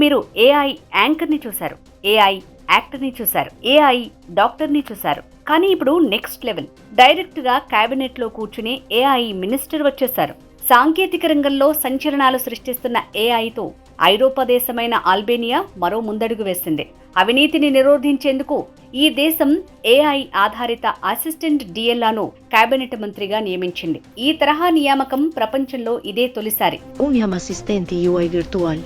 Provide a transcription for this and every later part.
మీరు ఏఐ యాంకర్ని చూశారు, ఏఐ యాక్టర్ని చూశారు, ఏఐ డాక్టర్ని చూశారు. కానీ ఇప్పుడు నెక్స్ట్ లెవెల్, డైరెక్ట్గా క్యాబినెట్లో కూర్చుని ఏఐ మినిస్టర్ వచ్చేశారు. సాంకేతిక రంగంలో సంచలనాలు సృష్టిస్తున్న ఏఐతో ఐరోపా దేశమైన అల్బేనియా మరో ముందడుగు వేసింది. అవినీతిని నిరోధించేందుకు ఈ దేశం ఏఐ ఆధారిత అసిస్టెంట్ డిఎల్లాను కేబినెట్ మంత్రిగా నియమించింది. ఈ తరహా నియామకం ప్రపంచంలో ఇదే తొలిసారి. Un assistente UI virtual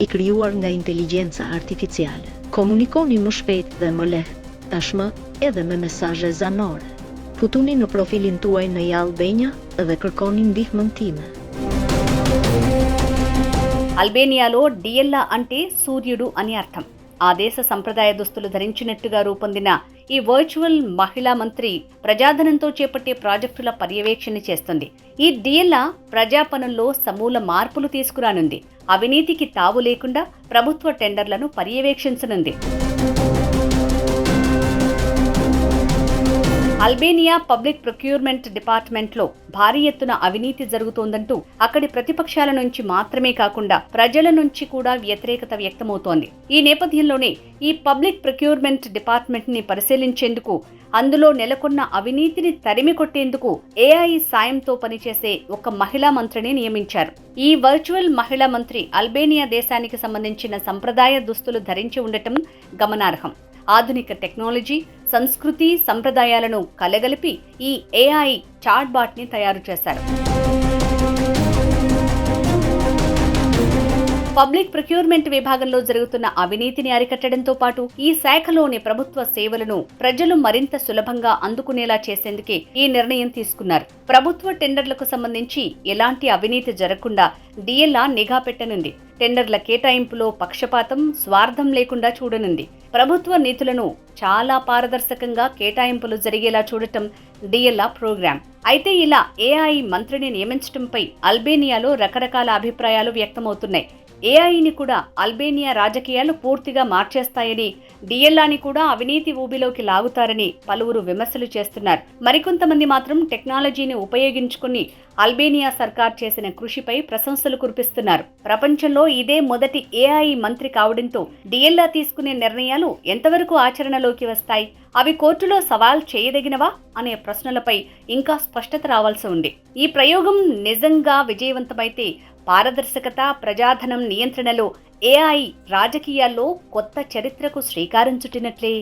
i krijuar nga inteligjenca artificiale. Komunikoni më shpejt dhe më lehtë, tashmë edhe me mesazhe zanore. Futuni në profilin tuaj në Albania dhe kërkoni ndihmën time. అల్బేనియాలో డిఎల్లా అంటే సూర్యుడు అని అర్థం. ఆ దేశ సంప్రదాయ దుస్తులు ధరించినట్టుగా రూపొందిన ఈ వర్చువల్ మహిళా మంత్రి ప్రజాధనంతో చేపట్టే ప్రాజెక్టుల పర్యవేక్షణ చేస్తుంది. ఈ డిఎల్లా ప్రజాపనుల్లో సమూల మార్పులు తీసుకురానుంది. అవినీతికి తావు లేకుండా ప్రభుత్వ టెండర్లను పర్యవేక్షించనుంది. అల్బేనియా పబ్లిక్ ప్రొక్యూర్మెంట్ డిపార్ట్మెంట్లో భారీ ఎత్తున అవినీతి జరుగుతోందంటూ అక్కడి ప్రతిపక్షాల నుంచి మాత్రమే కాకుండా ప్రజల నుంచి కూడా వ్యతిరేకత వ్యక్తమవుతోంది. ఈ నేపథ్యంలోనే ఈ పబ్లిక్ ప్రొక్యూర్మెంట్ డిపార్ట్మెంట్ ని పరిశీలించేందుకు, అందులో నెలకొన్న అవినీతిని తరిమి కొట్టేందుకు ఏఐ సాయంతో పనిచేసే ఒక మహిళా మంత్రిని నియమించారు. ఈ వర్చువల్ మహిళా మంత్రి అల్బేనియా దేశానికి సంబంధించిన సంప్రదాయ దుస్తులు ధరించి ఉండటం గమనార్హం. ఆధునిక టెక్నాలజీ, సంస్కృతి, సంప్రదాయాలను కలగలిపి ఈ ఏఐ చాట్బాట్ ని తయారు చేశారు. పబ్లిక్ ప్రొక్యూర్మెంట్ విభాగంలో జరుగుతున్న అవినీతిని అరికట్టడంతో పాటు ఈ శాఖలోని ప్రభుత్వ సేవలను ప్రజలు మరింత సులభంగా అందుకునేలా చేసేందుకే ఈ నిర్ణయం తీసుకున్నారు. ప్రభుత్వ టెండర్లకు సంబంధించి ఎలాంటి అవినీతి జరగకుండా డిఎల్లా నిఘా పెట్టనుంది. టెండర్ల కేటాయింపులో పక్షపాతం, స్వార్థం లేకుండా చూడనుంది. ప్రభుత్వ నిధులను చాలా పారదర్శకంగా కేటాయింపులు జరిగేలా చూడటం డిఎల్లా ప్రోగ్రాం. అయితే ఇలా ఏఐ మంత్రిని నియమించడంపై అల్బేనియాలో రకరకాల అభిప్రాయాలు వ్యక్తమవుతున్నాయి. ఏఐని కూడా అల్బేనియా రాజకీయాలు పూర్తిగా మార్చేస్తాయని, డిఎల్లాని కూడా అవినీతి ఊబిలోకి లాగుతారని పలువురు విమర్శలు చేస్తున్నారు. మరికొంతమంది మాత్రం టెక్నాలజీని ఉపయోగించుకుని అల్బేనియా సర్కార్ చేసిన కృషిపై ప్రశంసలు కురిపిస్తున్నారు. ప్రపంచంలో ఇదే మొదటి ఏఐ మంత్రి కావడంతో డిఎల్లా తీసుకునే నిర్ణయాలు ఎంతవరకు ఆచరణలోకి వస్తాయి, అవి కోర్టులో సవాల్ చేయదగినవా అనే ప్రశ్నలపై ఇంకా స్పష్టత రావాల్సి ఉంది. ఈ ప్రయోగం నిజంగా విజయవంతమైతే పారదర్శకత, ప్రజాధనం నియంత్రణలో ఏఐ రాజకీయాల్లో కొత్త చరిత్రకు శ్రీకారం చుట్టినట్లే.